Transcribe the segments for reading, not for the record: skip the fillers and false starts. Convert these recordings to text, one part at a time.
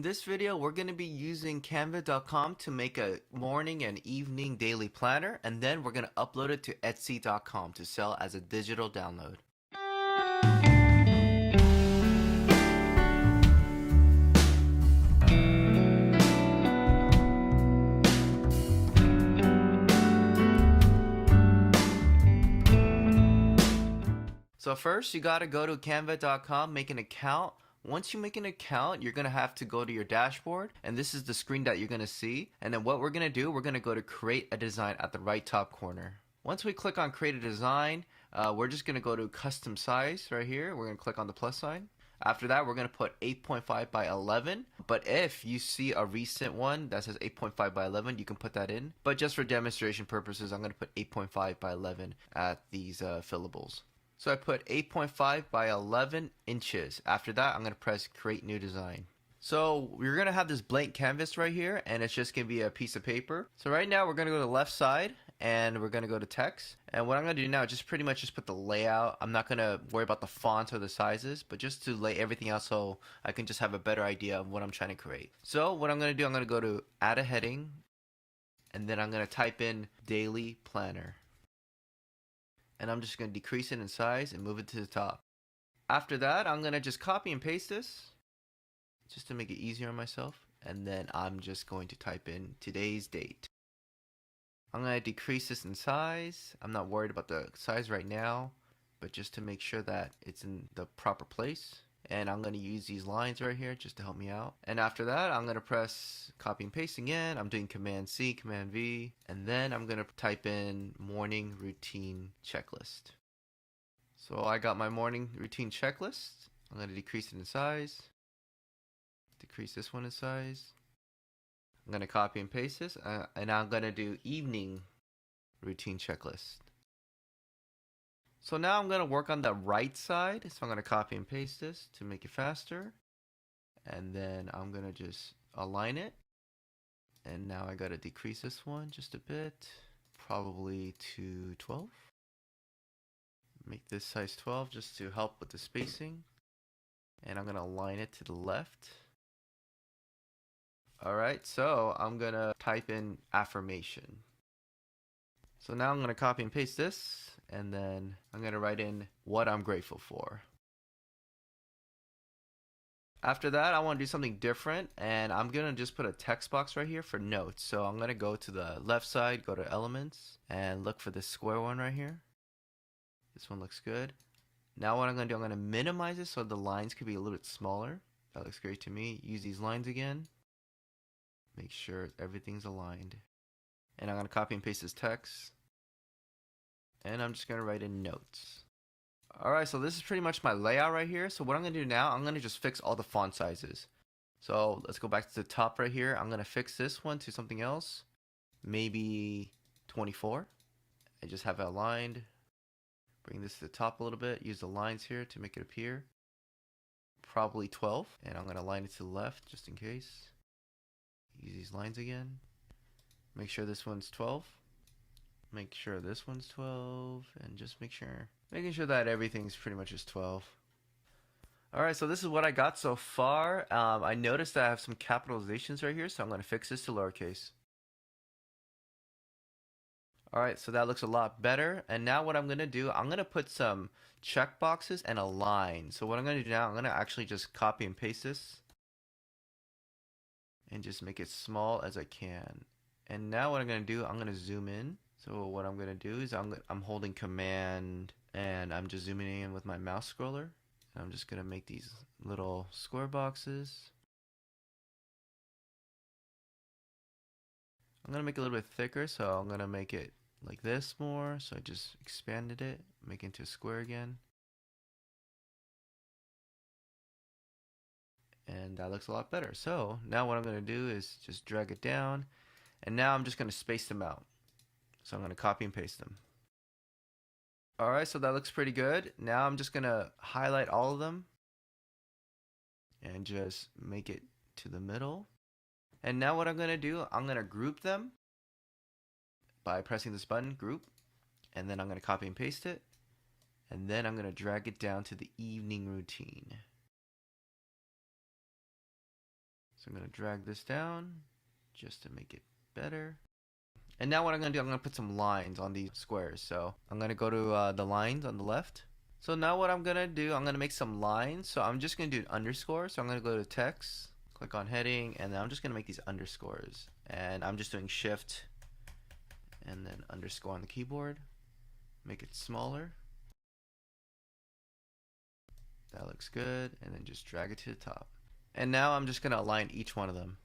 this video, we're going to be using canva.com to make a morning and evening daily planner, and then we're going to upload it to etsy.com to sell as a digital download. So first, you got to go to canva.com, make an account. Once you make an account, you're going to have to go to your dashboard, and this is the screen that you're going to see. And then what we're going to do, we're going to go to create a design at the right top corner. Once we click on create a design, we're just going to go to custom size right here. We're going to click on the plus sign. After that, we're going to put 8.5 by 11. But if you see a recent one that says 8.5 by 11, you can put that in. But just for demonstration purposes, I'm going to put 8.5 by 11 at these fillables. So I put 8.5 by 11 inches. After that, I'm going to press create new design. So we're going to have this blank canvas right here, and it's just going to be a piece of paper. So right now we're going to go to the left side, and we're going to go to text. And what I'm going to do now is just pretty much just put the layout. I'm not going to worry about the fonts or the sizes, but just to lay everything out so I can just have a better idea of what I'm trying to create. So what I'm going to do, I'm going to go to add a heading, and then I'm going to type in daily planner. And I'm just going to decrease it in size and move it to the top. After that, I'm going to just copy and paste this just to make it easier on myself. And then I'm just going to type in today's date. I'm going to decrease this in size. I'm not worried about the size right now, but just to make sure that it's in the proper place. And I'm going to use these lines right here just to help me out. And after that, I'm going to press copy and paste again. I'm doing Command C, Command V, and then I'm going to type in morning routine checklist. So I got my morning routine checklist. I'm going to decrease it in size. Decrease this one in size. I'm going to copy and paste this, and I'm going to do evening routine checklist. So now I'm going to work on the right side. So I'm going to copy and paste this to make it faster. And then I'm going to just align it. And now I got to decrease this one just a bit, probably to 12. Make this size 12 just to help with the spacing. And I'm going to align it to the left. Alright, so I'm going to type in affirmation. So now I'm going to copy and paste this, and then I'm going to write in what I'm grateful for. After that, I want to do something different, and I'm going to just put a text box right here for notes. So I'm going to go to the left side, go to elements, and look for this square one right here. This one looks good. Now what I'm going to do, I'm going to minimize it so the lines could be a little bit smaller. That looks great to me. Use these lines again. Make sure everything's aligned. And I'm going to copy and paste this text. And I'm just going to write in notes. Alright, so this is pretty much my layout right here. So what I'm going to do now, I'm going to just fix all the font sizes. So let's go back to the top right here. I'm going to fix this one to something else. Maybe 24. And just have it aligned. Bring this to the top a little bit. Use the lines here to make it appear. Probably 12. And I'm going to align it to the left just in case. Use these lines again. Make sure this one's 12. Make sure this one's 12, and just making sure that everything's pretty much just 12. Alright, so this is what I got so far. I noticed that I have some capitalizations right here, so I'm going to fix this to lowercase. Alright, so that looks a lot better. And now what I'm going to do, I'm going to put some checkboxes and a line. So what I'm going to do now, I'm going to actually just copy and paste this. And just make it small as I can. And now what I'm going to do, I'm going to zoom in. So what I'm going to do is I'm holding command and I'm just zooming in with my mouse scroller. And I'm just going to make these little square boxes. I'm going to make it a little bit thicker, so I'm going to make it like this more. So I just expanded it, make it into a square again. And that looks a lot better. So now what I'm going to do is just drag it down. And now I'm just going to space them out. So I'm going to copy and paste them. Alright, so that looks pretty good. Now I'm just going to highlight all of them. And just make it to the middle. And now what I'm going to do, I'm going to group them. By pressing this button, group. And then I'm going to copy and paste it. And then I'm going to drag it down to the evening routine. So I'm going to drag this down just to make it better. And now what I'm going to do, I'm going to put some lines on these squares. So I'm going to go to the lines on the left. So now what I'm going to do, I'm going to make some lines. So I'm just going to do an underscore. So I'm going to go to text, click on heading, and then I'm just going to make these underscores. And I'm just doing shift and then underscore on the keyboard. Make it smaller. That looks good. And then just drag it to the top. And now I'm just going to align each one of them.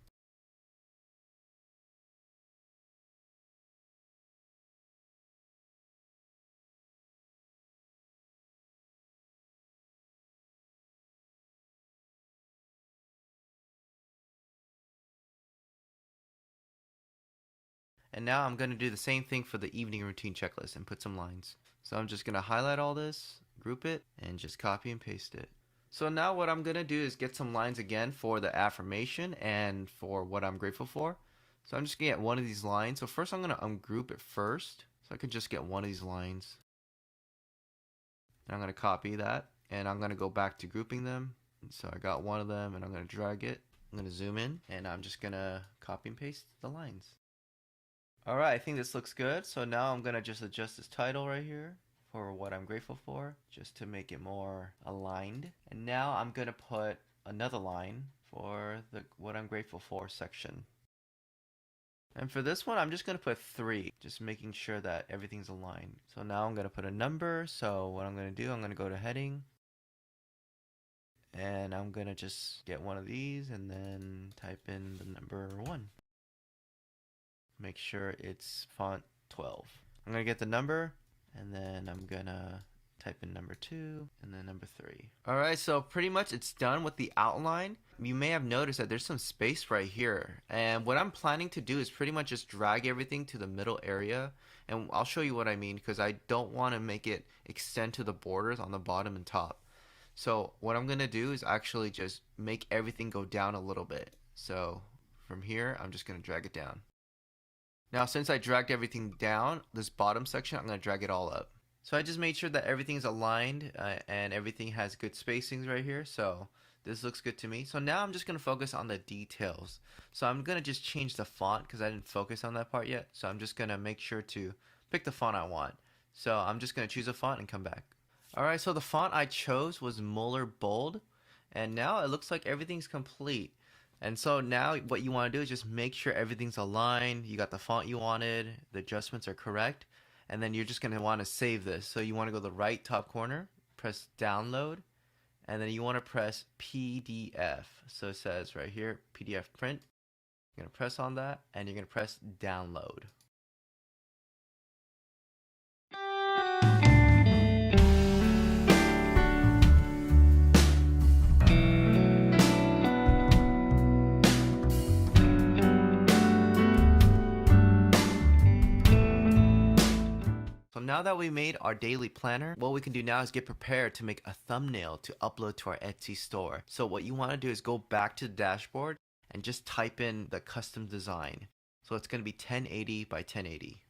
And now I'm going to do the same thing for the evening routine checklist and put some lines. So I'm just going to highlight all this, group it, and just copy and paste it. So now what I'm going to do is get some lines again for the affirmation and for what I'm grateful for. So I'm just going to get one of these lines. So first I'm going to ungroup it first. So I could just get one of these lines. And I'm going to copy that. And I'm going to go back to grouping them. And so I got one of them and I'm going to drag it. I'm going to zoom in and I'm just going to copy and paste the lines. Alright, I think this looks good. So now I'm going to just adjust this title right here for what I'm grateful for, just to make it more aligned. And now I'm going to put another line for the what I'm grateful for section. And for this one, I'm just going to put 3, just making sure that everything's aligned. So now I'm going to put a number. So what I'm going to do, I'm going to go to heading. And I'm going to just get one of these and then type in the number 1. Make sure it's font 12. I'm going to get the number and then I'm going to type in number 2 and then number 3. Alright, so pretty much it's done with the outline. You may have noticed that there's some space right here. And what I'm planning to do is pretty much just drag everything to the middle area. And I'll show you what I mean because I don't want to make it extend to the borders on the bottom and top. So what I'm going to do is actually just make everything go down a little bit. So from here, I'm just going to drag it down. Now, since I dragged everything down, this bottom section, I'm going to drag it all up. So I just made sure that everything's aligned and everything has good spacings right here. So this looks good to me. So now I'm just going to focus on the details. So I'm going to just change the font because I didn't focus on that part yet. So I'm just going to make sure to pick the font I want. So I'm just going to choose a font and come back. Alright, so the font I chose was Muller Bold. And now it looks like everything's complete. And so now what you want to do is just make sure everything's aligned. You got the font you wanted, the adjustments are correct, and then you're just going to want to save this. So you want to go to the right top corner, press download, and then you want to press PDF. So it says right here, PDF print. You're going to press on that and you're going to press download. So now that we made our daily planner, what we can do now is get prepared to make a thumbnail to upload to our Etsy store. So what you want to do is go back to the dashboard and just type in the custom design. So it's going to be 1080 by 1080.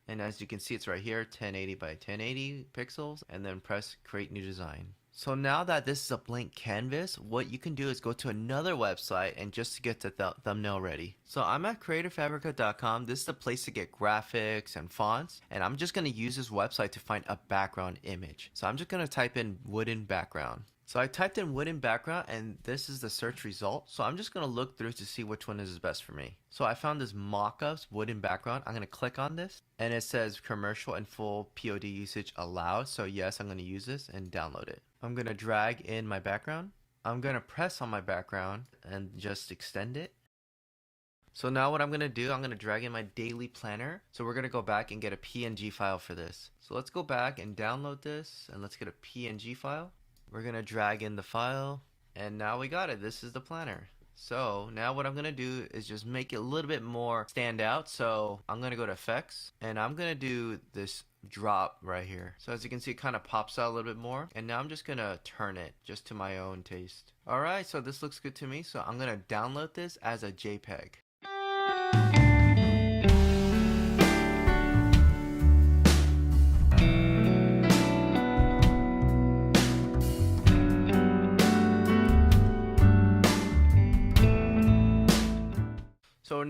And as you can see, it's right here, 1080 by 1080 pixels, and then press create new design. So now that this is a blank canvas, what you can do is go to another website and just to get the thumbnail ready. So I'm at creativefabrica.com. This is the place to get graphics and fonts, and I'm just going to use this website to find a background image. So I'm just going to type in wooden background. So I typed in wooden background and this is the search result. So I'm just going to look through to see which one is best for me. So I found this mockups wooden background. I'm going to click on this and it says commercial and full POD usage allowed. So yes, I'm going to use this and download it. I'm going to drag in my background. I'm going to press on my background and just extend it. So now what I'm going to do, I'm going to drag in my daily planner. So we're going to go back and get a PNG file for this. So let's go back and download this and let's get a PNG file. We're going to drag in the file and now we got it. This is the planner. So now what I'm going to do is just make it a little bit more stand out. So I'm going to go to effects and I'm going to do this drop right here. So as you can see, it kind of pops out a little bit more. And now I'm just going to turn it just to my own taste. Alright, so this looks good to me. So I'm going to download this as a JPEG.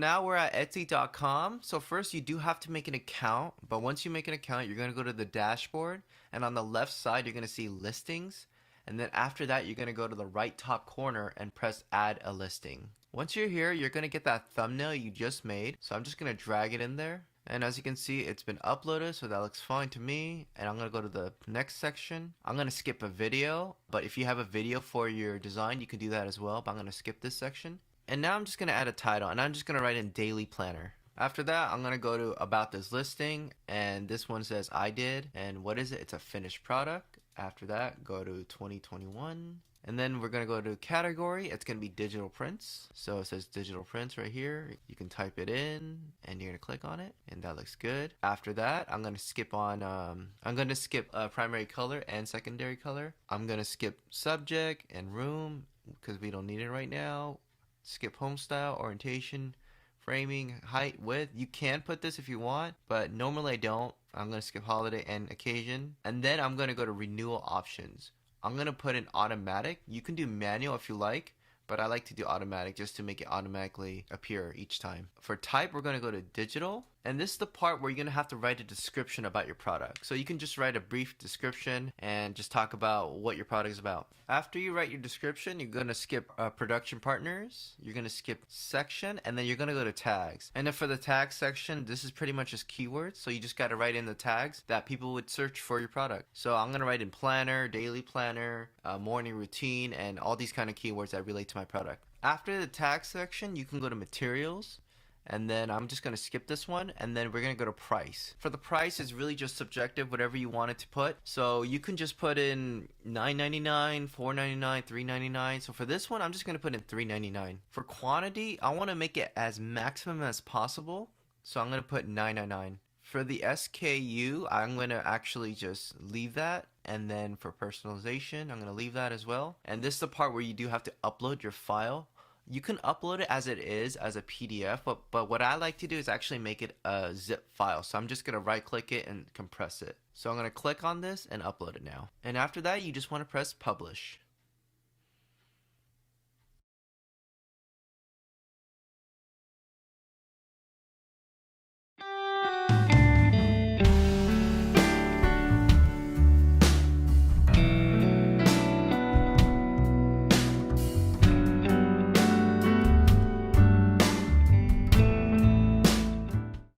now we're at Etsy.com. So first you do have to make an account, but once you make an account, you're gonna go to the dashboard, and on the left side, you're gonna see listings. And then after that, you're gonna go to the right top corner and press add a listing. Once you're here, you're gonna get that thumbnail you just made. So I'm just gonna drag it in there. And as you can see, it's been uploaded, so that looks fine to me. And I'm gonna go to the next section. I'm gonna skip a video, but if you have a video for your design, you can do that as well, but I'm gonna skip this section. And now I'm just gonna add a title, and I'm just gonna write in daily planner. After that, I'm gonna go to about this listing, and this one says I did, and what is it? It's a finished product. After that, go to 2021. And then we're going to go to category. It's going to be digital prints. So it says digital prints right here. You can type it in and you're going to click on it. And that looks good. After that, I'm going to skip on, primary color and secondary color. I'm going to skip subject and room because we don't need it right now. Skip home style, orientation, framing, height, width. You can put this if you want, but normally I don't. I'm going to skip holiday and occasion. And then I'm going to go to renewal options. I'm going to put in automatic. You can do manual if you like, but I like to do automatic just to make it automatically appear each time. For type, we're going to go to digital. And this is the part where you're going to have to write a description about your product. So you can just write a brief description and just talk about what your product is about. After you write your description, you're going to skip production partners. You're going to skip section, and then you're going to go to tags. And then for the tag section, this is pretty much just keywords. So you just got to write in the tags that people would search for your product. So I'm going to write in planner, daily planner, morning routine, and all these kind of keywords that relate to my product. After the tag section, you can go to materials. And then I'm just going to skip this one, and then we're going to go to price. For the price, it's really just subjective, whatever you want it to put. So you can just put in $9.99, $4.99, $3.99. So for this one, I'm just going to put in $3.99. For quantity, I want to make it as maximum as possible. So I'm going to put $9.99. For the SKU, I'm going to actually just leave that. And then for personalization, I'm going to leave that as well. And this is the part where you do have to upload your file. You can upload it as it is as a PDF, but what I like to do is actually make it a zip file. So I'm just going to right click it and compress it. So I'm going to click on this and upload it now. And after that, you just want to press publish.